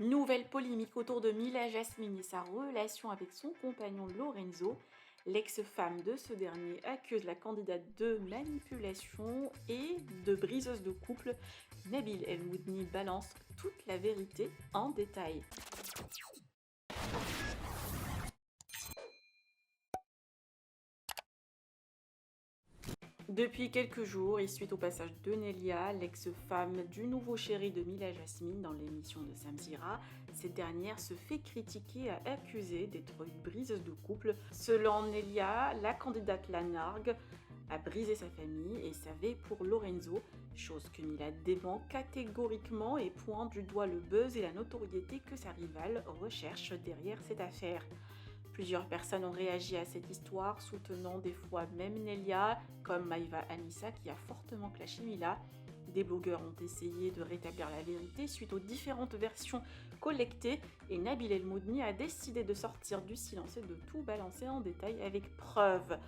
Nouvelle polémique autour de Mila Jasmine et sa relation avec son compagnon Lorenzo. L'ex-femme de ce dernier accuse la candidate de manipulation et de briseuse de couple. Nabil El Moudni balance toute la vérité en détail. Depuis quelques jours, et suite au passage de Nelia, l'ex-femme du nouveau chéri de Mila Jasmine dans l'émission de Samzira, cette dernière se fait critiquer et accuser d'être une briseuse de couple. Selon Nelia, la candidate la nargue, a brisé sa famille et savait pour Lorenzo, chose que Mila dément catégoriquement et pointe du doigt le buzz et la notoriété que sa rivale recherche derrière cette affaire. Plusieurs personnes ont réagi à cette histoire, soutenant des fois même Nelia, comme Maïva Anissa qui a fortement clashé Mila. Des blogueurs ont essayé de rétablir la vérité suite aux différentes versions collectées et Nabil El Moudni a décidé de sortir du silence et de tout balancer en détail avec preuves.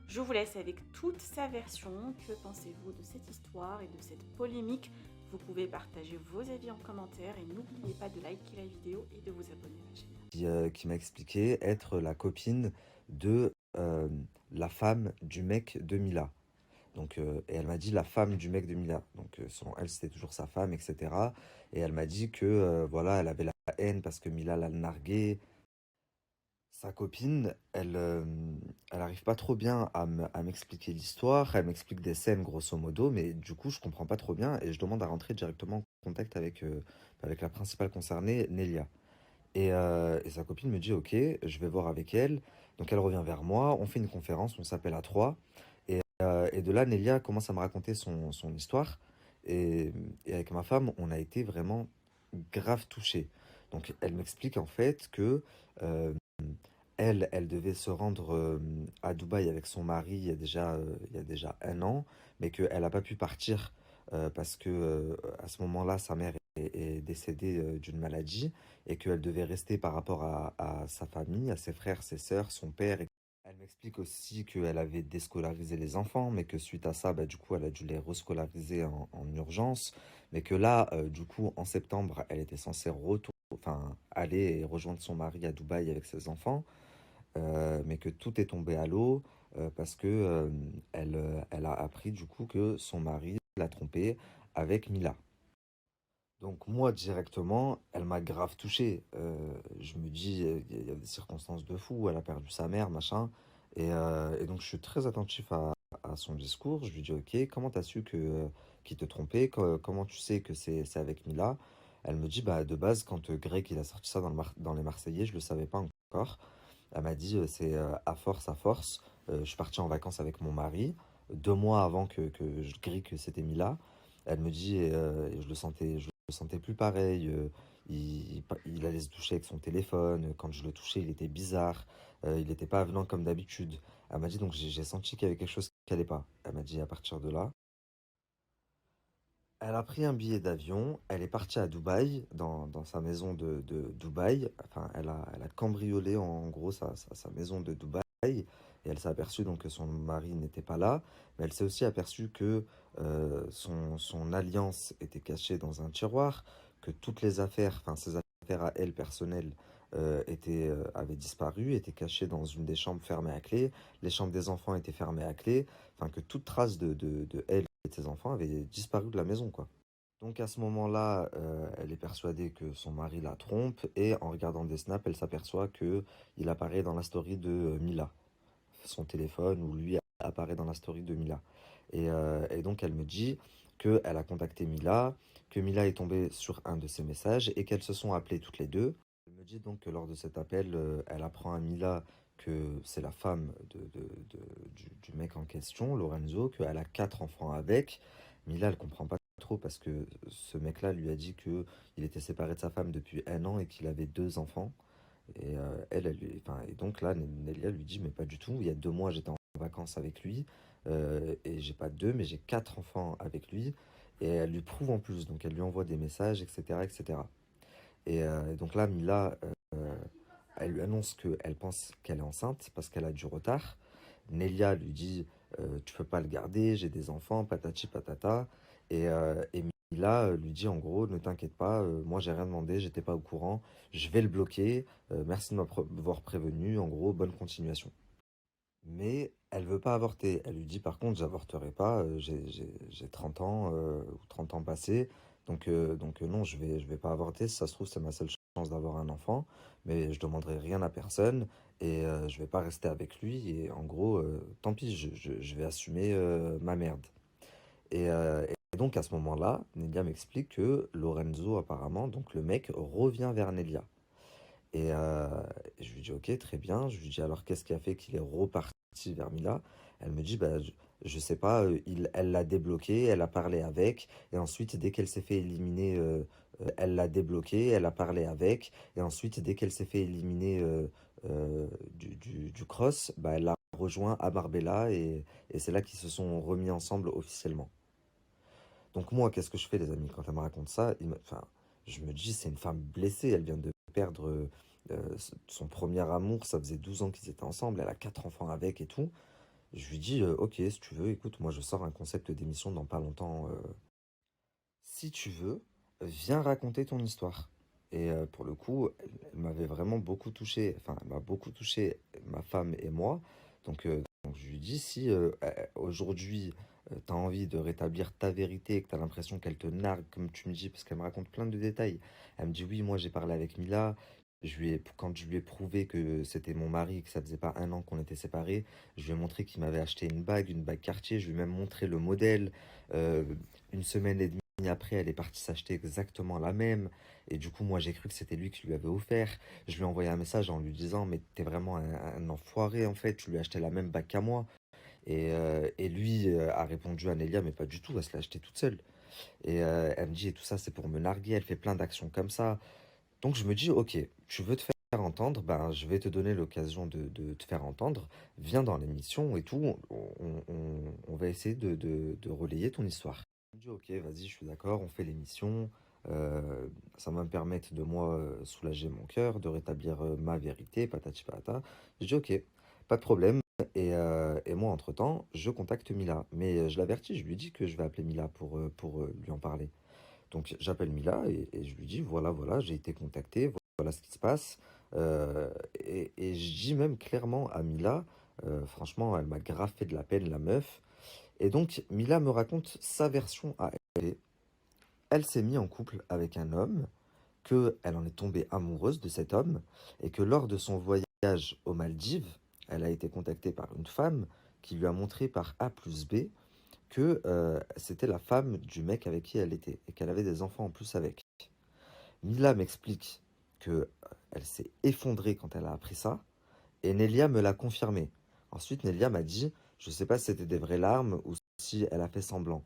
Je vous laisse avec toute sa version. Que pensez-vous de cette histoire et de cette polémique? Vous pouvez partager vos avis en commentaire et n'oubliez pas de liker la vidéo et de vous abonner à la chaîne. Qui m'a expliqué être la copine de la femme du mec de Mila. Donc, et elle m'a dit la femme du mec de Mila. Donc, selon elle, c'était toujours sa femme, etc. Et elle m'a dit que voilà, elle avait la haine parce que Mila l'a narguée. Sa copine, elle arrive pas trop bien à m'expliquer l'histoire. Elle m'explique des scènes, grosso modo, mais du coup, je comprends pas trop bien et je demande à rentrer directement en contact avec la principale concernée, Nelia. Et sa copine me dit, ok, je vais voir avec elle. Donc elle revient vers moi, on fait une conférence, on s'appelle à trois. Et de là, Nelia commence à me raconter son histoire. Et, et avec ma femme, on a été vraiment grave touchés. Donc elle m'explique en fait que euh, elle devait se rendre à Dubaï avec son mari il y a déjà un an, mais qu'elle n'a pas pu partir parce que à ce moment-là, sa mère est décédée d'une maladie et qu'elle devait rester par rapport à sa famille, à ses frères, ses sœurs, son père. Elle m'explique aussi qu'elle avait déscolarisé les enfants, mais que suite à ça, bah, du coup, elle a dû les rescolariser en urgence, mais que là, du coup, en septembre, elle était censée enfin, aller et rejoindre son mari à Dubaï avec ses enfants, mais que tout est tombé à l'eau parce que elle a appris du coup que son mari l'a trompée avec Mila. Donc moi directement, elle m'a grave touché. Je me dis, il y a des circonstances de fou, elle a perdu sa mère, machin. Et donc je suis très attentif à son discours. Je lui dis, ok, comment t'as su qu'il te trompait? Comment tu sais que c'est avec Mila? Elle me dit, bah de base, quand Greg il a sorti ça dans les Marseillais, je le savais pas encore. Elle m'a dit, c'est à force, à force. Je suis parti en vacances avec mon mari, 2 mois avant que je grille que c'était Mila. Elle me dit, et je le sentais plus pareil. Il allait se toucher avec son téléphone. Quand je le touchais, il était bizarre. Il n'était pas avenant comme d'habitude. Elle m'a dit, donc j'ai senti qu'il y avait quelque chose qui allait pas. Elle m'a dit à partir de là. Elle a pris un billet d'avion, elle est partie à Dubaï, dans sa maison de Dubaï. Enfin, elle a cambriolé en gros sa maison de Dubaï. Et elle s'est aperçue donc que son mari n'était pas là. Mais elle s'est aussi aperçue que son alliance était cachée dans un tiroir, que toutes les affaires, enfin ses affaires à elle personnelles, avaient disparu, étaient cachées dans une des chambres fermées à clé. Les chambres des enfants étaient fermées à clé. Enfin, que toute trace de elle et de ses enfants avaient disparu de la maison, quoi. Donc à ce moment-là, elle est persuadée que son mari la trompe et en regardant des snaps, elle s'aperçoit que il apparaît dans la story de Mila, son téléphone où lui apparaît dans la story de Mila. Et donc elle me dit qu'elle a contacté Mila, que Mila est tombée sur un de ses messages et qu'elles se sont appelées toutes les deux. Elle me dit donc que lors de cet appel, elle apprend à Mila que c'est la femme du mec en question, Lorenzo, qu'elle a 4 enfants avec. Mila, elle comprend pas trop parce que ce mec-là lui a dit que il était séparé de sa femme depuis un an et qu'il avait 2 enfants. Et donc là, Nelia lui dit, mais pas du tout. Il y a 2 mois, j'étais en vacances avec lui. Et j'ai pas deux, mais j'ai 4 enfants avec lui. Et elle lui prouve en plus. Donc elle lui envoie des messages, etc. etc. Et donc là, Mila, elle lui annonce qu'elle pense qu'elle est enceinte parce qu'elle a du retard. Nelia lui dit, tu peux pas le garder, j'ai des enfants, patati patata. Et Mila lui dit en gros, ne t'inquiète pas, moi j'ai rien demandé, j'étais pas au courant, je vais le bloquer, merci de m'avoir prévenu, en gros, bonne continuation. Mais elle veut pas avorter. Elle lui dit par contre, j'avorterai pas, j'ai 30 ans ou 30 ans passés, donc non, je vais pas avorter. Si ça se trouve, c'est ma seule chance d'avoir un enfant, mais je demanderai rien à personne et je vais pas rester avec lui. Et en gros, tant pis, je vais assumer ma merde. Et donc à ce moment-là, Nelia m'explique que Lorenzo, apparemment, donc le mec, revient vers Nelia. Et je lui dis, ok, très bien. Je lui dis, alors qu'est-ce qui a fait qu'il est reparti vers Mila? Elle me dit, bah, je sais pas, elle l'a débloqué, elle a parlé avec, et ensuite, dès qu'elle s'est fait éliminer, elle l'a débloqué, elle a parlé avec, et ensuite, dès qu'elle s'est fait éliminer du cross, bah, elle l'a rejoint à Marbella, et c'est là qu'ils se sont remis ensemble officiellement. Donc moi, qu'est-ce que je fais, les amis, quand elle me raconte ça? Enfin, je me dis, c'est une femme blessée, elle vient de perdre son premier amour, ça faisait 12 ans qu'ils étaient ensemble, elle a 4 enfants avec et tout. Je lui dis, ok, si tu veux, écoute, moi je sors un concept d'émission dans pas longtemps. Si tu veux, viens raconter ton histoire. Et pour le coup, elle m'avait vraiment beaucoup touché, enfin, elle m'a beaucoup touché, ma femme et moi. Donc je lui dis, si aujourd'hui, tu as envie de rétablir ta vérité et que tu as l'impression qu'elle te nargue, comme tu me dis, parce qu'elle me raconte plein de détails. Elle me dit, oui, moi j'ai parlé avec Mila. Quand je lui ai prouvé que c'était mon mari, que ça faisait pas un an qu'on était séparés, je lui ai montré qu'il m'avait acheté une bague Cartier. Je lui ai même montré le modèle. Euh, une semaine et demie après, elle est partie s'acheter exactement la même. Et du coup, moi, j'ai cru que c'était lui qui lui avait offert. Je lui ai envoyé un message en lui disant, mais t'es vraiment un enfoiré, en fait. Tu lui as acheté la même bague qu'à moi. Et lui a répondu à Nelia, mais pas du tout, elle se l'a acheté toute seule. Et elle me dit, et tout ça, c'est pour me narguer. Elle fait plein d'actions comme ça. Donc je me dis, ok, tu veux te faire entendre, ben je vais te donner l'occasion de te faire entendre. Viens dans l'émission et tout, on va essayer de relayer ton histoire. Je me dis, ok, vas-y, je suis d'accord, on fait l'émission. euh, Ça va me permettre de moi soulager mon cœur, de rétablir ma vérité, patati patata. Je dis, ok, pas de problème. Et moi, entre-temps, je contacte Mila. Mais je l'avertis, je lui dis que je vais appeler Mila pour lui en parler. Donc j'appelle Mila et je lui dis, voilà, voilà, j'ai été contacté, voilà ce qui se passe. Et je dis même clairement à Mila, franchement, elle m'a grave fait de la peine, la meuf. Et donc Mila me raconte sa version à elle. Elle s'est mise en couple avec un homme, que elle en est tombée amoureuse de cet homme, et que lors de son voyage aux Maldives, elle a été contactée par une femme qui lui a montré par A plus B que c'était la femme du mec avec qui elle était, et qu'elle avait des enfants en plus avec. Mila m'explique que elle s'est effondrée quand elle a appris ça, et Nelia me l'a confirmé. Ensuite, Nelia m'a dit, je sais pas si c'était des vraies larmes ou si elle a fait semblant.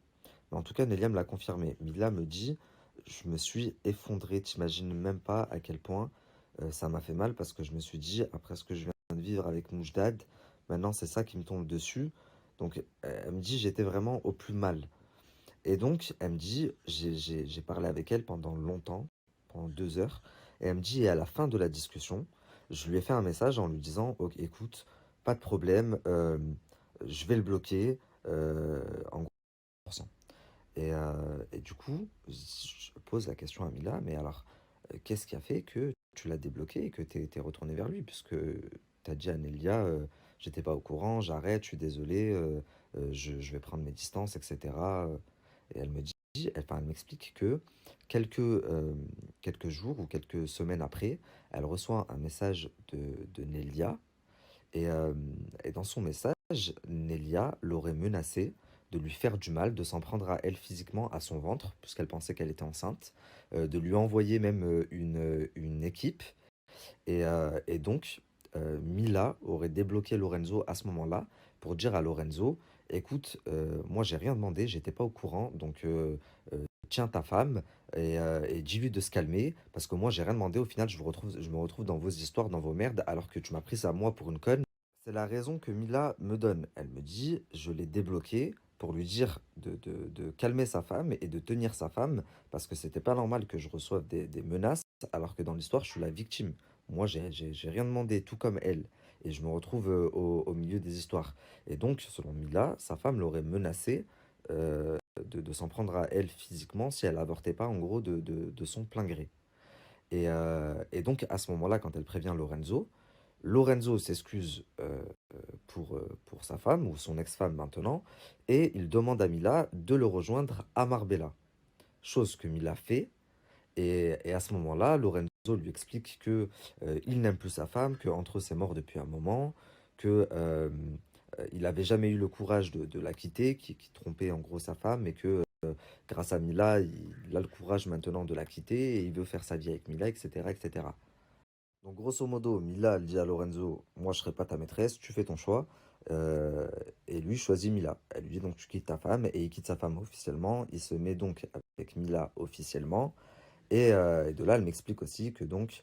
Mais en tout cas, Nelia me l'a confirmé. Mila me dit, je me suis effondré, t'imagines même pas à quel point ça m'a fait mal parce que je me suis dit, après ce que je viens de vivre avec Moujdad, maintenant c'est ça qui me tombe dessus. Donc elle me dit, j'étais vraiment au plus mal. Et donc, elle me dit, j'ai parlé avec elle pendant longtemps, pendant 2 heures, et elle me dit, et à la fin de la discussion, je lui ai fait un message en lui disant, ok, écoute, pas de problème, je vais le bloquer en gros. Et du coup, je pose la question à Mila, mais alors, qu'est-ce qui a fait que tu l'as débloqué et que tu es retourné vers lui? Puisque tu as dit à Nelia, j'étais pas au courant, j'arrête, je suis désolé, je vais prendre mes distances, etc. Et elle me dit, enfin, elle m'explique que quelques jours ou quelques semaines après, elle reçoit un message de Nelia et dans son message, Nelia l'aurait menacé de lui faire du mal, de s'en prendre à elle physiquement, à son ventre, puisqu'elle pensait qu'elle était enceinte, de lui envoyer même une équipe. Et donc, Mila aurait débloqué Lorenzo à ce moment-là pour dire à Lorenzo, écoute, moi j'ai rien demandé, j'étais pas au courant, donc tiens ta femme et dis-lui de se calmer, parce que moi j'ai rien demandé, au final je me retrouve dans vos histoires, dans vos merdes, alors que tu m'as pris ça à moi pour une conne. C'est la raison que Mila me donne. Elle me dit, je l'ai débloqué pour lui dire de calmer sa femme et de tenir sa femme, parce que c'était pas normal que je reçoive des menaces, alors que dans l'histoire, je suis la victime. Moi, j'ai rien demandé, tout comme elle. Et je me retrouve au milieu des histoires. Et donc, selon Mila, sa femme l'aurait menacé de s'en prendre à elle physiquement si elle avortait pas, en gros, de son plein gré. Et donc, à ce moment-là, quand elle prévient Lorenzo, Lorenzo s'excuse pour sa femme, ou son ex-femme maintenant, et il demande à Mila de le rejoindre à Marbella. Chose que Mila fait, et à ce moment-là, Lorenzo lui explique que il n'aime plus sa femme, que entre eux c'est mort depuis un moment, que il n'avait jamais eu le courage de la quitter, qui trompait en gros sa femme, et que grâce à Mila, il a le courage maintenant de la quitter, et il veut faire sa vie avec Mila, etc., etc. Donc grosso modo, Mila elle dit à Lorenzo, moi je serai pas ta maîtresse, tu fais ton choix. Euh, et lui choisit Mila. Elle lui dit donc tu quittes ta femme, et il quitte sa femme officiellement. Il se met donc avec Mila officiellement. Et de là, elle m'explique aussi que donc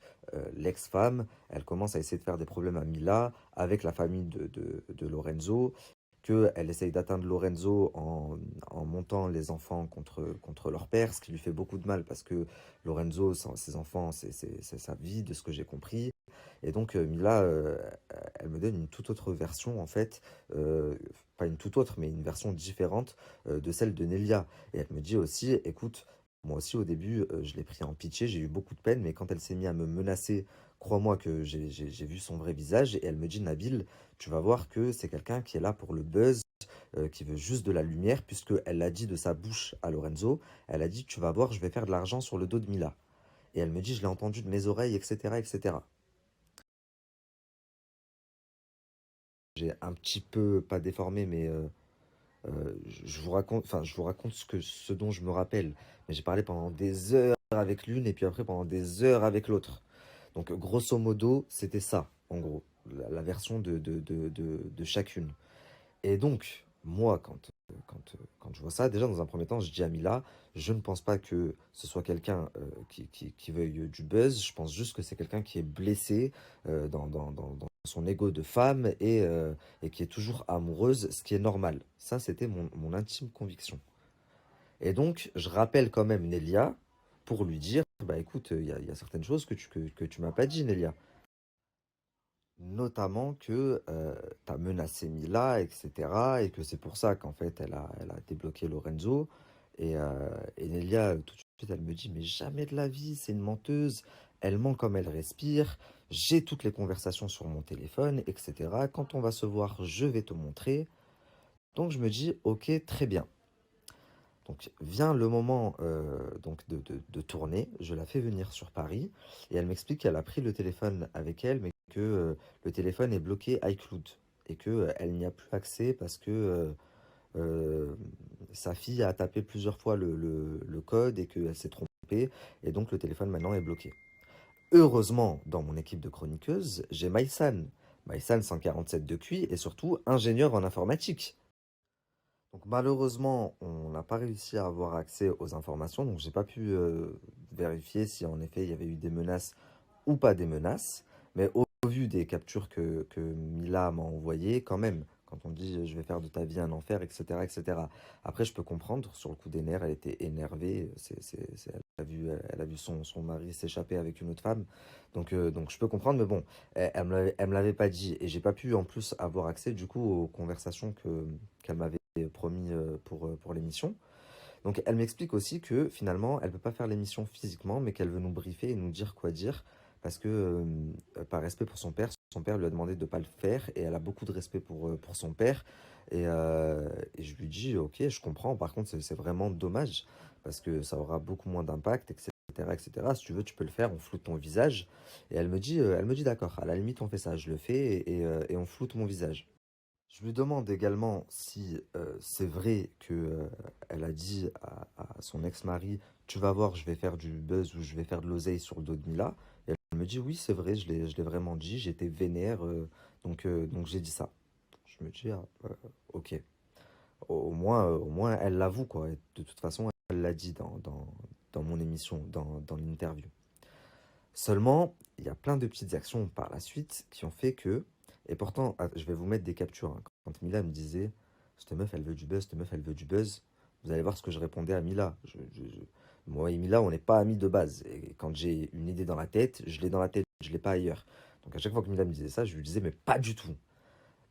l'ex-femme, elle commence à essayer de faire des problèmes à Mila avec la famille de Lorenzo, qu'elle essaye d'atteindre Lorenzo en montant les enfants contre leur père, ce qui lui fait beaucoup de mal parce que Lorenzo, ses enfants, c'est sa vie, de ce que j'ai compris. Et donc Mila, elle me donne une toute autre version en fait, pas une toute autre, mais une version différente de celle de Nelia. Et elle me dit aussi, écoute, moi aussi, au début, je l'ai pris en pitié, j'ai eu beaucoup de peine, mais quand elle s'est mise à me menacer, crois-moi que j'ai vu son vrai visage, et elle me dit, Nabil, tu vas voir que c'est quelqu'un qui est là pour le buzz, qui veut juste de la lumière, puisque elle l'a dit de sa bouche à Lorenzo, elle a dit, tu vas voir, je vais faire de l'argent sur le dos de Mila. Et elle me dit, je l'ai entendu de mes oreilles, etc., etc. J'ai un petit peu, pas déformé, mais je vous raconte ce dont je me rappelle. Mais j'ai parlé pendant des heures avec l'une et puis après pendant des heures avec l'autre. Donc grosso modo, c'était ça, en gros, la version de chacune. Et donc, moi, quand je vois ça, déjà dans un premier temps, je dis à Mila, je ne pense pas que ce soit quelqu'un qui veuille du buzz, je pense juste que c'est quelqu'un qui est blessé dans son ego de femme et qui est toujours amoureuse, ce qui est normal. Ça, c'était mon intime conviction. Et donc, je rappelle quand même Nelia pour lui dire, bah écoute, il y a certaines choses que tu m'as pas dit, Nelia. Notamment que tu as menacé Mila, etc. Et que c'est pour ça qu'en fait, elle a débloqué Lorenzo. Et Nelia, tout de suite, elle me dit, mais jamais de la vie, c'est une menteuse. Elle ment comme elle respire. J'ai toutes les conversations sur mon téléphone, etc. Quand on va se voir, je vais te montrer. Donc je me dis, ok, très bien. Donc vient le moment donc de tourner, je la fais venir sur Paris et elle m'explique qu'elle a pris le téléphone avec elle mais que le téléphone est bloqué iCloud et que elle n'y a plus accès parce que euh, sa fille a tapé plusieurs fois le code et qu'elle s'est trompée et donc le téléphone maintenant est bloqué. Heureusement, dans mon équipe de chroniqueuses, j'ai Maïsan. Maïsan 147 de QI et surtout ingénieur en informatique. Donc malheureusement, on n'a pas réussi à avoir accès aux informations, donc j'ai pas pu vérifier si en effet il y avait eu des menaces ou pas des menaces. Mais au vu des captures que Mila m'a envoyées, quand même, quand on dit je vais faire de ta vie un enfer, etc., etc. Après, je peux comprendre, sur le coup des nerfs, elle était énervée, elle a vu son mari s'échapper avec une autre femme, donc je peux comprendre, mais bon, elle me l'avait pas dit, et j'ai pas pu en plus avoir accès du coup aux conversations qu'elle m'avait promis pour l'émission. Donc elle m'explique aussi que finalement, elle ne peut pas faire l'émission physiquement, mais qu'elle veut nous briefer et nous dire quoi dire, parce que par respect pour son père lui a demandé de ne pas le faire, et elle a beaucoup de respect pour son père. Et je lui dis, ok, je comprends, par contre c'est vraiment dommage, parce que ça aura beaucoup moins d'impact, etc., etc. Si tu veux, tu peux le faire, on floute ton visage. Et elle me dit d'accord, à la limite on fait ça, je le fais, et on floute mon visage. Je lui demande également si c'est vrai que elle a dit à son ex-mari, tu vas voir, je vais faire du buzz ou je vais faire de l'oseille sur le dos de Mila. Et elle me dit, oui, c'est vrai, je l'ai vraiment dit, j'étais vénère, donc j'ai dit ça. Je me dis, ah, ok. Au moins, elle l'avoue, quoi. Et de toute façon, elle l'a dit dans mon émission, dans l'interview. Seulement, il y a plein de petites actions par la suite qui ont fait que, et pourtant, ah, je vais vous mettre des captures, hein. Quand Mila me disait, cette meuf, elle veut du buzz, cette meuf, elle veut du buzz, vous allez voir ce que je répondais à Mila. Moi et Mila, on n'est pas amis de base. Et quand j'ai une idée dans la tête, je l'ai dans la tête, je l'ai pas ailleurs. Donc à chaque fois que Mila me disait ça, je lui disais, mais pas du tout.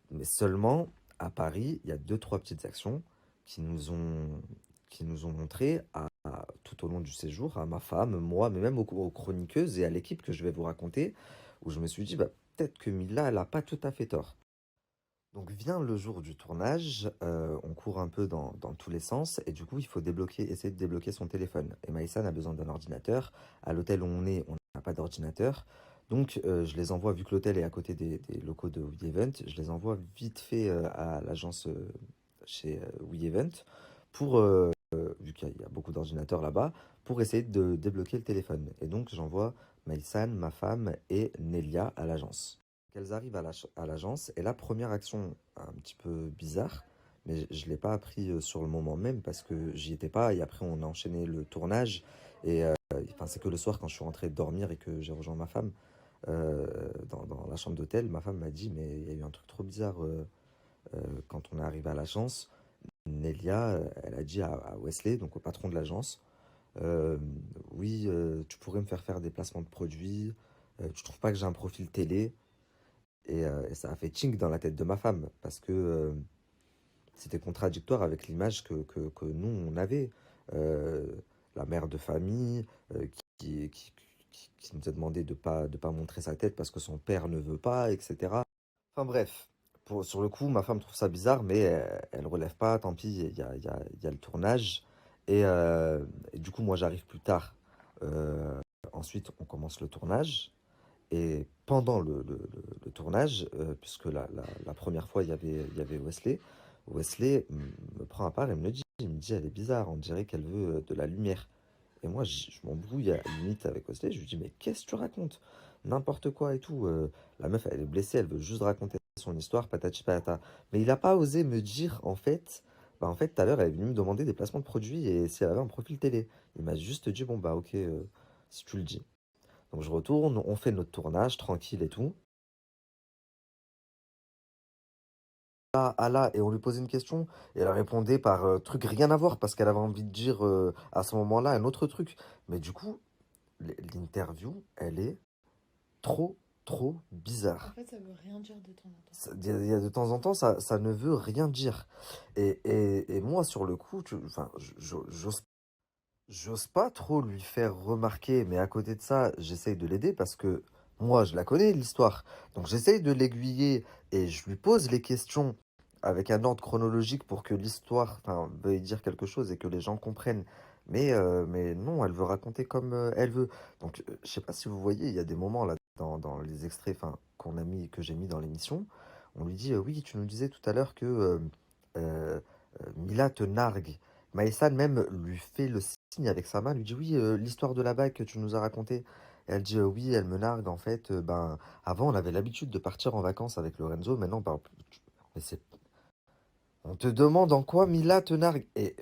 Mais seulement, à Paris, il y a deux, trois petites actions qui nous ont, qui nous ont montré tout au long du séjour, à ma femme, moi, mais même aux chroniqueuses et à l'équipe que je vais vous raconter, où je me suis dit, bah, peut-être que Mila, elle n'a pas tout à fait tort. Donc vient le jour du tournage, on court un peu dans tous les sens, et du coup, il faut essayer de débloquer son téléphone. Et Maïsan a besoin d'un ordinateur. À l'hôtel où on n'a pas d'ordinateur. Donc, je les envoie, vu que l'hôtel est à côté des locaux de WeEvent, je les envoie vite fait à l'agence chez WeEvent, pour, vu qu'il y a beaucoup d'ordinateurs là-bas, pour essayer de débloquer le téléphone. Et donc, j'envoie Maïsan, ma femme, et Nelia à l'agence. Qu'elles arrivent à l'agence, et la première action un petit peu bizarre, mais je ne l'ai pas appris sur le moment même parce que j'y étais pas, et après on a enchaîné le tournage, et enfin, c'est que le soir quand je suis rentré dormir et que j'ai rejoint ma femme dans la chambre d'hôtel, ma femme m'a dit mais il y a eu un truc trop bizarre quand on est arrivé à l'agence. Nelia, elle a dit à Wesley, donc au patron de l'agence, euh, oui, tu pourrais me faire faire des placements de produits, tu trouves pas que j'ai un profil télé? Et ça a fait ching dans la tête de ma femme, parce que c'était contradictoire avec l'image que nous, on avait. Euh, la mère de famille qui, qui, qui nous a demandé de pas montrer sa tête parce que son père ne veut pas, etc. Enfin bref, sur le coup, ma femme trouve ça bizarre, mais elle relève pas, tant pis, il y a le tournage. Et du coup, moi, j'arrive plus tard. Euh, Ensuite, on commence le tournage. Et pendant le tournage, puisque la première fois, il y avait Wesley, Wesley me prend à part et il me dit, elle est bizarre, on dirait qu'elle veut de la lumière. Et moi, je m'embrouille à la limite avec Wesley, je lui dis, mais qu'est-ce que tu racontes? N'importe quoi et tout. La meuf, elle est blessée, elle veut juste raconter son histoire, patati patata. Mais il n'a pas osé me dire, en fait, bah en fait, tout à l'heure, elle est venue me demander des placements de produits et si elle avait un profil télé. Il m'a juste dit, bon, bah ok, si tu le dis. Donc je retourne, on fait notre tournage tranquille et tout. Là, et on lui posait une question, et elle répondait par truc rien à voir, parce qu'elle avait envie de dire à ce moment-là un autre truc. Mais du coup, l'interview, elle est trop, trop En bizarre. fait, ça veut rien dire de temps en temps. Il y a de temps en temps, ça ne veut rien dire. Et moi, sur le coup, enfin, j'ose pas trop lui faire remarquer, mais à côté de ça, j'essaye de l'aider parce que moi, je la connais, l'histoire. Donc j'essaye de l'aiguiller et je lui pose les questions avec un ordre chronologique pour que l'histoire, enfin, veuille dire quelque chose et que les gens comprennent. Mais non, elle veut raconter comme elle veut. Donc, je sais pas si vous voyez, il y a des moments là dans les extraits, enfin, que j'ai mis dans l'émission. On lui dit, oui, tu nous disais tout à l'heure que euh, Mila te nargue. Maïsan même lui fait le signe avec sa main, lui dit oui, l'histoire de la bague que tu nous as racontée. Et elle dit oui, elle me nargue en fait. Ben, avant, on avait l'habitude de partir en vacances avec Lorenzo, maintenant, on parle plus. Mais on te demande en quoi Mila te nargue. Et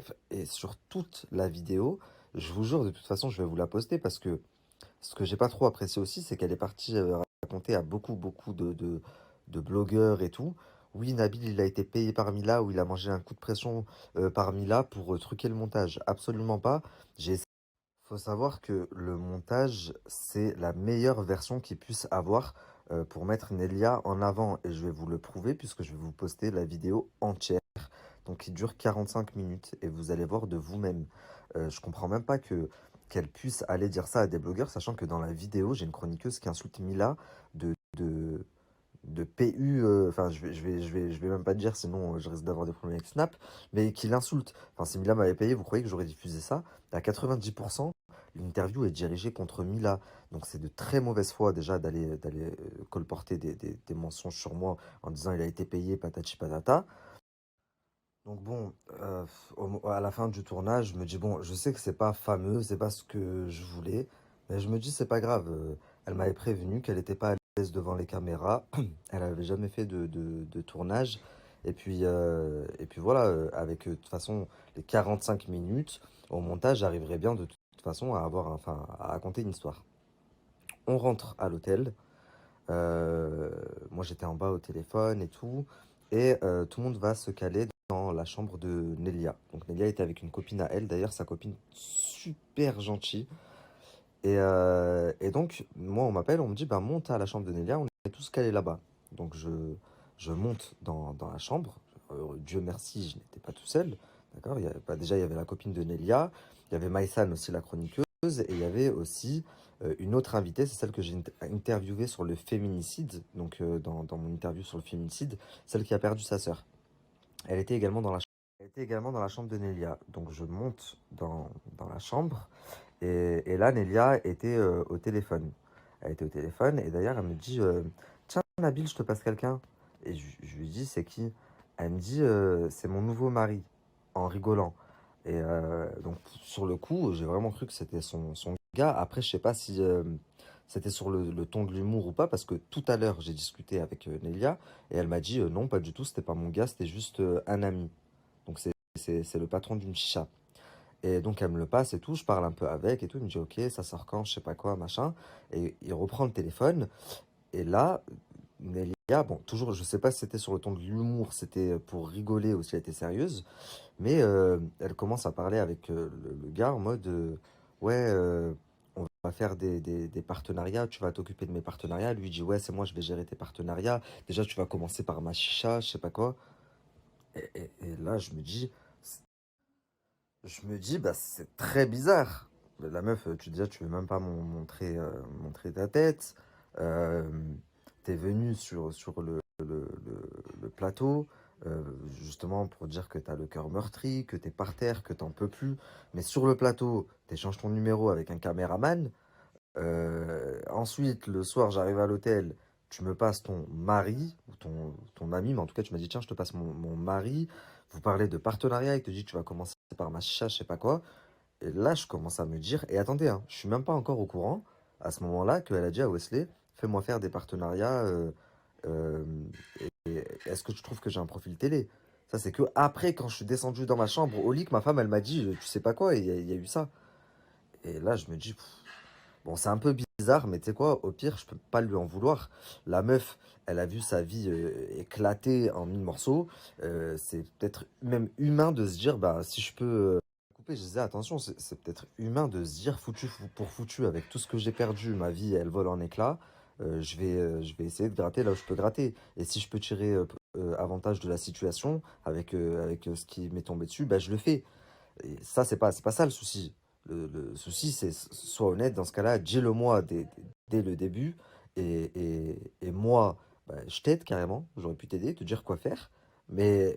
sur toute la vidéo, je vous jure, de toute façon, je vais vous la poster parce que ce que j'ai pas trop apprécié aussi, c'est qu'elle est partie raconter à beaucoup, beaucoup de blogueurs et tout. Oui, Nabil, il a été payé par Mila ou il a mangé un coup de pression par Mila pour truquer le montage. Absolument pas. J'ai Faut savoir que le montage, c'est la meilleure version qu'il puisse avoir pour mettre Nelia en avant. Et je vais vous le prouver puisque je vais vous poster la vidéo entière. Donc qui dure 45 minutes. Et vous allez voir de vous-même. Je comprends même pas qu'elle puisse aller dire ça à des blogueurs, sachant que dans la vidéo, j'ai une chroniqueuse qui insulte Mila de PU, enfin je vais même pas te dire, sinon je risque d'avoir des problèmes avec Snap, mais qui l'insulte. Enfin, si Mila m'avait payé, vous croyez que j'aurais diffusé ça? À 90%, l'interview est dirigée contre Mila. Donc c'est de très mauvaise foi déjà d'aller colporter des mensonges sur moi en disant il a été payé, patati patata. Donc bon, à la fin du tournage, je me dis, bon, je sais que c'est pas fameux, c'est pas ce que je voulais, mais je me dis, c'est pas grave. Elle m'avait prévenu qu'elle était pas à l'aise devant les caméras, elle avait jamais fait de tournage, et puis voilà, avec de toute façon les 45 minutes, au montage, j'arriverai bien de toute façon enfin, à raconter une histoire. On rentre à l'hôtel, euh, moi j'étais en bas au téléphone et tout, et tout le monde va se caler dans la chambre de Nelia. Donc Nelia était avec une copine à elle, d'ailleurs sa copine super gentille. Et donc moi on m'appelle, on me dit bah monte à la chambre de Nelia, on est tous calés là-bas. Donc je monte dans la chambre. Dieu merci, je n'étais pas tout seul. D'accord? Déjà, il y avait la copine de Nelia, il y avait Maïsan aussi, la chroniqueuse, et il y avait aussi une autre invitée, c'est celle que j'ai interviewée sur le féminicide, donc dans mon interview sur le féminicide, celle qui a perdu sa sœur. Elle était également dans la, elle était également dans la chambre de Nelia. Donc je monte dans la chambre, et là, Nelia était au téléphone. Elle était au téléphone, et d'ailleurs, elle me dit tiens, Nabil, je te passe quelqu'un. Et je lui dis c'est qui? Elle me dit c'est mon nouveau mari, en rigolant. Et donc, sur le coup, j'ai vraiment cru que c'était son gars. Après, je sais pas si c'était sur le ton de l'humour ou pas, parce que tout à l'heure, j'ai discuté avec Nelia, et elle m'a dit non, pas du tout, c'était pas mon gars, c'était juste un ami. Donc, c'est le patron d'une chicha. Et donc elle me le passe et tout, je parle un peu avec et tout, il me dit ok, ça sort quand, je sais pas quoi, machin. Et il reprend le téléphone, et là, Nelia, bon, toujours, je sais pas si c'était sur le ton de l'humour, c'était pour rigoler ou si elle était sérieuse, mais elle commence à parler avec le gars en mode ouais, on va faire des partenariats, tu vas t'occuper de mes partenariats. Lui il dit ouais, c'est moi, je vais gérer tes partenariats. Déjà, tu vas commencer par ma chicha, je sais pas quoi. Et là, je me dis, bah, c'est très bizarre. La meuf, tu veux même pas montrer ta tête. Euh, T'es venu sur le plateau, justement pour dire que t'as le cœur meurtri, que t'es par terre, que t'en peux plus. Mais sur le plateau, t'échanges ton numéro avec un caméraman. Ensuite, le soir, j'arrive à l'hôtel, tu me passes ton mari ou ton ami, mais en tout cas, tu m'as dit, tiens, je te passe mon mari. Vous parlez de partenariat, il te dit, tu vas commencer par ma chicha, je sais pas quoi. Et là, je commence à me dire, et attendez, hein, je suis même pas encore au courant, à ce moment-là, qu'elle a dit à Wesley, fais-moi faire des partenariats, euh, et est-ce que tu trouves que j'ai un profil télé? Ça, c'est que après, quand je suis descendu dans ma chambre, au lit, que ma femme, elle m'a dit, tu sais pas quoi, et il y a eu ça. Et là, je me dis, bon, c'est un peu bizarre, mais tu sais quoi, au pire, je peux pas lui en vouloir. La meuf, elle a vu sa vie éclater en mille morceaux. C'est peut-être même humain de se dire, bah, si je peux couper, je disais, attention, c'est peut-être humain de se dire, foutu pour foutu, avec tout ce que j'ai perdu, ma vie, elle vole en éclats. Je vais essayer de gratter là où je peux gratter. Et si je peux tirer avantage de la situation avec ce qui m'est tombé dessus, bah, je le fais. Et ça, c'est pas ça le souci. Le souci, c'est sois honnête, dans ce cas-là, dis-le moi dès le début. Et moi, bah, je t'aide carrément, j'aurais pu t'aider, te dire quoi faire. Mais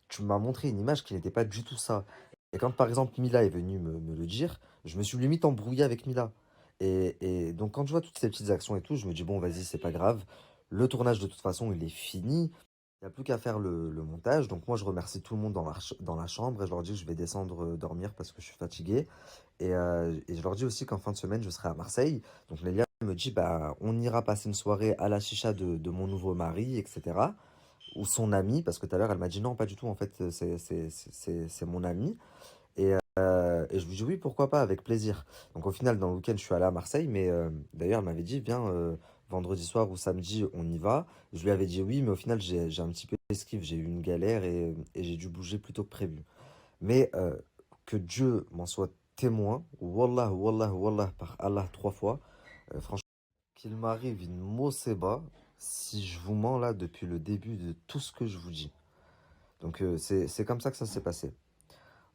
tu m'as montré une image qui n'était pas du tout ça. Et quand par exemple Mila est venue me le dire, je me suis limite embrouillé avec Mila. Et donc quand je vois toutes ces petites actions et tout, je me dis bon, vas-y, c'est pas grave. Le tournage de toute façon, il est fini. Il n'y a plus qu'à faire le montage. Donc moi, je remercie tout le monde dans la chambre et je leur dis que je vais descendre dormir parce que je suis fatigué. Et je leur dis aussi qu'en fin de semaine, je serai à Marseille. Donc Lélia me dit, bah, on ira passer une soirée à la chicha de mon nouveau mari, etc. Ou son ami, parce que tout à l'heure, elle m'a dit non, pas du tout, en fait, c'est mon ami. Et je lui dis oui, pourquoi pas, avec plaisir. Donc au final, dans le week-end, je suis allé à Marseille, mais d'ailleurs, elle m'avait dit, viens, vendredi soir ou samedi, on y va. Je lui avais dit oui, mais au final, j'ai un petit peu esquive, j'ai eu une galère et j'ai dû bouger plus tôt que prévu. Mais que Dieu m'en soit témoin, wallah, wallah, wallah, par Allah 3 fois, franchement, qu'il m'arrive une moseba si je vous mens là depuis le début de tout ce que je vous dis. Donc c'est comme ça que ça s'est passé.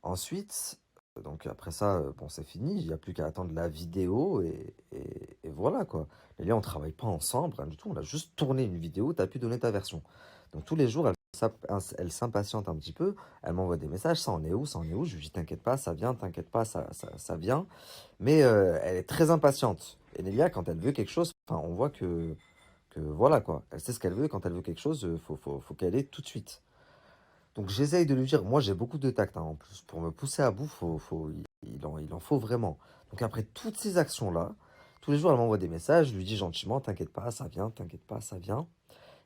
Ensuite, donc après ça, bon, c'est fini, il n'y a plus qu'à attendre la vidéo et voilà quoi. Mais là, on travaille pas ensemble, rien du tout, on a juste tourné une vidéo, tu as pu donner ta version. Donc tous les jours, elle s'impatiente un petit peu, elle m'envoie des messages, ça en est où, ça en est où, je lui dis t'inquiète pas, ça vient, t'inquiète pas, ça vient. Mais elle est très impatiente. Et Nelia, quand elle veut quelque chose, enfin, on voit que voilà quoi, elle sait ce qu'elle veut, quand elle veut quelque chose, faut qu'elle ait tout de suite. Donc j'essaye de lui dire, moi j'ai beaucoup de tact hein, en plus, pour me pousser à bout, il en faut vraiment. Donc après toutes ces actions-là, tous les jours elle m'envoie des messages, je lui dis gentiment, t'inquiète pas, ça vient, t'inquiète pas, ça vient.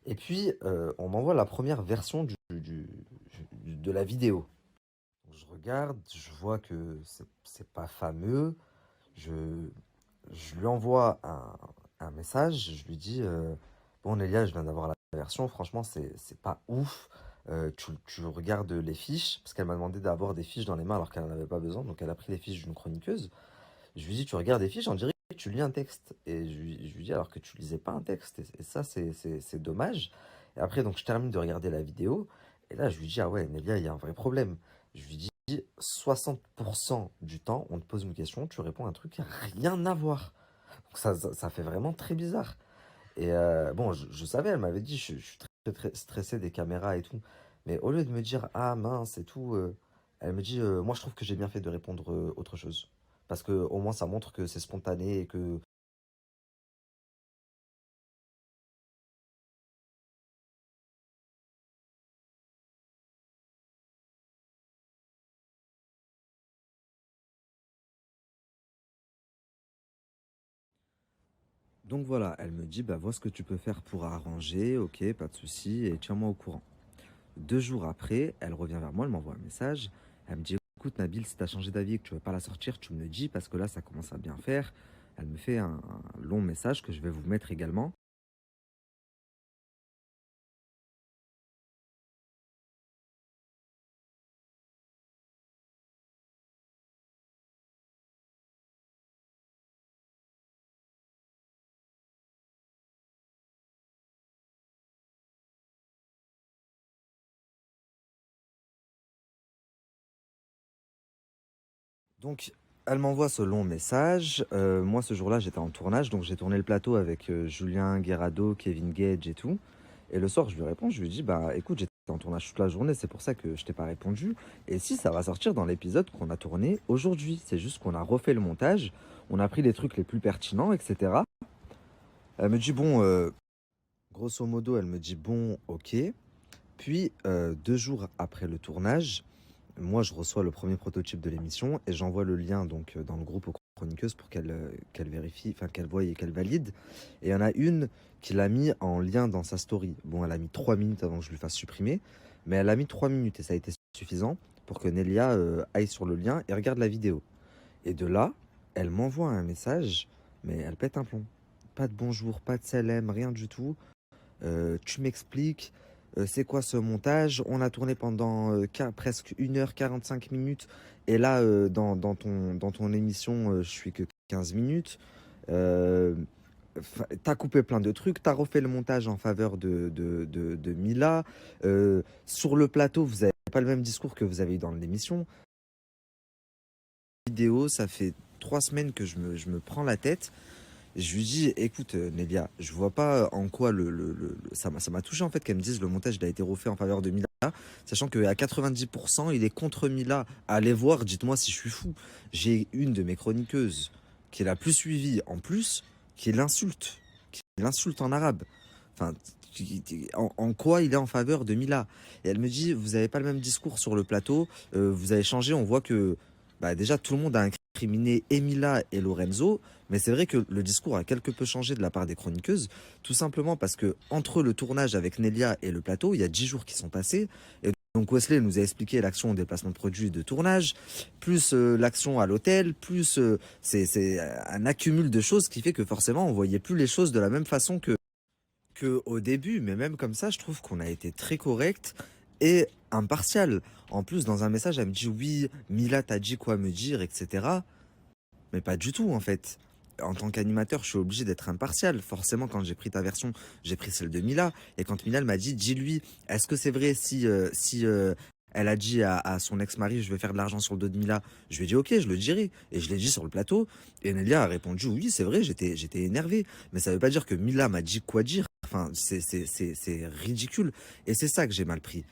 Et puis on m'envoie la première version de la vidéo. Donc, je regarde, je vois que c'est pas fameux, je, je lui envoie un message, je lui dis, bon Nélia, je viens d'avoir la version, franchement c'est pas ouf. Tu regardes les fiches, parce qu'elle m'a demandé d'avoir des fiches dans les mains alors qu'elle n'en avait pas besoin, donc elle a pris les fiches d'une chroniqueuse. Je lui dis, tu regardes les fiches, on dirait que tu lis un texte. Et je lui dis, alors que tu lisais pas un texte. Et ça, c'est dommage. Et après, donc, je termine de regarder la vidéo. Et là, je lui dis, ah ouais, Nelia, il y a un vrai problème. Je lui dis, 60% du temps, on te pose une question, tu réponds à un truc qui n'a rien à voir. Donc ça fait vraiment très bizarre. Et bon, je savais, elle m'avait dit, je suis très stressé des caméras et tout. Mais au lieu de me dire, ah mince et tout, elle me dit, moi je trouve que j'ai bien fait de répondre autre chose. Parce que au moins ça montre que c'est spontané et que... Donc voilà, elle me dit, bah vois ce que tu peux faire pour arranger, ok, pas de souci, et tiens-moi au courant. 2 jours après, elle revient vers moi, elle m'envoie un message. Elle me dit, écoute Nabil, si t'as changé d'avis et que tu veux pas la sortir, tu me le dis parce que là, ça commence à bien faire. Elle me fait un long message que je vais vous mettre également. Donc, elle m'envoie ce long message. Moi, ce jour-là, j'étais en tournage, donc j'ai tourné le plateau avec Julien Guerrado, Kevin Gage et tout. Et le soir, je lui réponds, je lui dis, bah écoute, j'étais en tournage toute la journée, c'est pour ça que je t'ai pas répondu. Et si ça va sortir dans l'épisode qu'on a tourné aujourd'hui, c'est juste qu'on a refait le montage, on a pris les trucs les plus pertinents, etc. Elle me dit, bon, grosso modo, elle me dit, bon, ok. Puis, 2 jours après le tournage, moi, je reçois le premier prototype de l'émission et j'envoie le lien donc dans le groupe aux chroniqueuses pour qu'elle vérifie, enfin qu'elle voie et qu'elle valide. Et il y en a une qui l'a mis en lien dans sa story. Bon, elle a mis 3 minutes avant que je lui fasse supprimer, mais elle a mis 3 minutes et ça a été suffisant pour que Nelia aille sur le lien et regarde la vidéo. Et de là, elle m'envoie un message, mais elle pète un plomb. Pas de bonjour, pas de salam, rien du tout. Tu m'expliques, c'est quoi ce montage? On a tourné pendant presque 1h45 minutes. Et là, dans ton émission, je suis que 15 minutes. Euh, T'as coupé plein de trucs, t'as refait le montage en faveur de Mila. Sur le plateau, vous n'avez pas le même discours que vous avez eu dans l'émission. Vidéo, ça fait 3 semaines que je me prends la tête. Je lui dis, écoute, Nelia, je vois pas en quoi ça m'a touché en fait qu'elle me dise le montage il a été refait en faveur de Mila, sachant qu'à 90% il est contre Mila. Allez voir, dites-moi si je suis fou. J'ai une de mes chroniqueuses qui est la plus suivie en plus, qui l'insulte en arabe. Enfin, en quoi il est en faveur de Mila? Et elle me dit, vous n'avez pas le même discours sur le plateau, vous avez changé, on voit que bah, déjà tout le monde a incriminé Emila et Lorenzo, mais c'est vrai que le discours a quelque peu changé de la part des chroniqueuses, tout simplement parce que entre le tournage avec Nelia et le plateau, il y a 10 jours qui sont passés. Et donc Wesley nous a expliqué l'action au déplacement de produits de tournage, plus l'action à l'hôtel, plus c'est un accumul de choses qui fait que forcément on voyait plus les choses de la même façon que au début. Mais même comme ça, je trouve qu'on a été très correct et impartial. En plus, dans un message, elle me dit oui, Mila t'a dit quoi me dire, etc. Mais pas du tout, en fait. En tant qu'animateur, je suis obligé d'être impartial. Forcément, quand j'ai pris ta version, j'ai pris celle de Mila. Et quand Mila elle m'a dit, dis-lui, est-ce que c'est vrai si elle a dit à son ex-mari, je vais faire de l'argent sur le dos de Mila, je lui ai dit, ok, je le dirai. Et je l'ai dit sur le plateau. Et Nelia a répondu, oui, c'est vrai, j'étais énervé. Mais ça veut pas dire que Mila m'a dit quoi dire. Enfin, c'est ridicule. Et c'est ça que j'ai mal pris.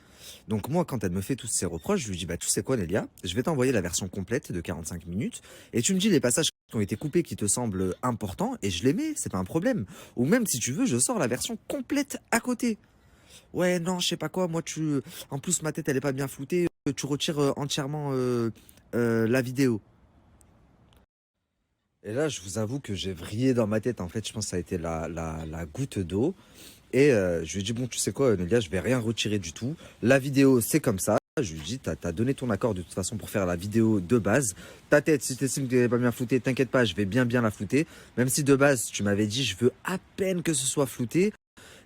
Donc moi, quand elle me fait tous ces reproches, je lui dis, bah tu sais quoi Nelia, je vais t'envoyer la version complète de 45 minutes et tu me dis les passages qui ont été coupés qui te semblent importants et je les mets, c'est pas un problème. Ou même si tu veux, je sors la version complète à côté. Ouais, non, je sais pas quoi, moi tu... En plus, ma tête, elle est pas bien floutée, tu retires entièrement la vidéo. Et là, je vous avoue que j'ai vrillé dans ma tête. En fait, je pense que ça a été la goutte d'eau. Et je lui ai dit, bon, tu sais quoi, Nelia, je vais rien retirer du tout. La vidéo, c'est comme ça. Je lui ai dit, t'as donné ton accord de toute façon pour faire la vidéo de base. Ta tête, si t'estimes qu'elle n'est pas bien floutée, t'inquiète pas, je vais bien la flouter. Même si de base, tu m'avais dit, je veux à peine que ce soit flouté.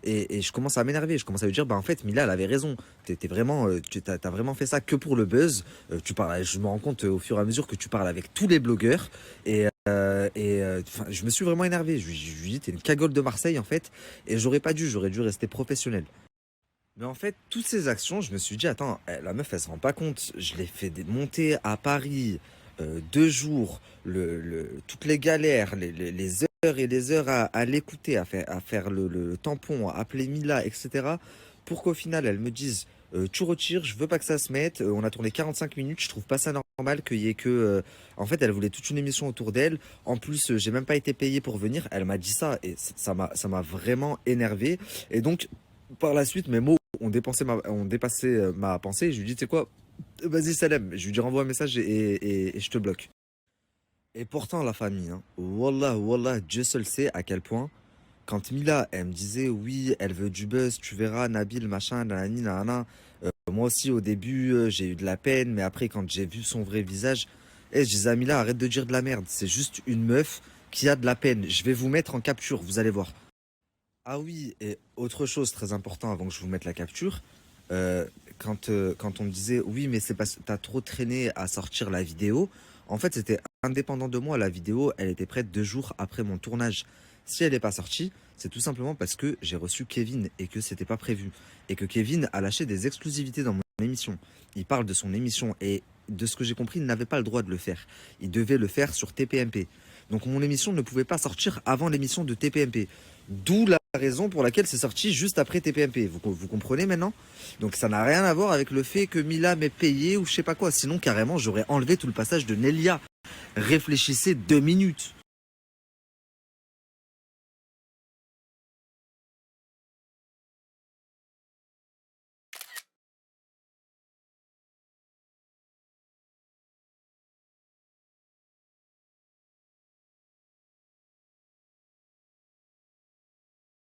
Et je commence à m'énerver, je commence à lui dire, bah en fait, Mila, elle avait raison. T'as vraiment fait ça que pour le buzz. Tu parles, je me rends compte au fur et à mesure que tu parles avec tous les blogueurs. Je me suis vraiment énervé. Je lui ai dit, t'es une cagole de Marseille en fait. Et j'aurais pas dû, j'aurais dû rester professionnel. Mais en fait, toutes ces actions, je me suis dit, attends, la meuf, elle se rend pas compte. Je l'ai fait monter à Paris 2 jours, toutes les galères, les heures et les heures à l'écouter, à faire le tampon, à appeler Mila, etc. Pour qu'au final, elle me dise, tu retires, je veux pas que ça se mette. On a tourné 45 minutes, je trouve pas ça normal qu'il y ait que. En fait, elle voulait toute une émission autour d'elle. En plus, j'ai même pas été payé pour venir. Elle m'a dit ça et ça m'a vraiment énervé. Et donc, par la suite, mes mots ont dépassé ma pensée. Je lui dis, tu sais quoi, vas-y, Salem. Je lui dis, renvoie un message et je te bloque. Et pourtant, la famille, hein, Wallah, Wallah, Dieu seul sait à quel point, quand Mila, elle me disait, oui, elle veut du buzz, tu verras, Nabil, machin, nanani, nanana. Moi aussi, au début, j'ai eu de la peine, mais après, quand j'ai vu son vrai visage, je disais à Mila, arrête de dire de la merde. C'est juste une meuf qui a de la peine. Je vais vous mettre en capture, vous allez voir. Ah oui, et autre chose très important avant que je vous mette la capture, euh, quand on me disait oui, mais c'est parce que t'as trop traîné à sortir la vidéo, en fait c'était indépendant de moi, la vidéo elle était prête 2 jours après mon tournage. Si elle n'est pas sortie, c'est tout simplement parce que j'ai reçu Kevin et que c'était pas prévu. Et que Kevin a lâché des exclusivités dans mon émission. Il parle de son émission et de ce que j'ai compris, il n'avait pas le droit de le faire. Il devait le faire sur TPMP. Donc mon émission ne pouvait pas sortir avant l'émission de TPMP. D'où la raison pour laquelle c'est sorti juste après TPMP. Vous comprenez maintenant? Donc ça n'a rien à voir avec le fait que Mila m'ait payé ou je sais pas quoi. Sinon carrément j'aurais enlevé tout le passage de Nelia. Réfléchissez 2 minutes.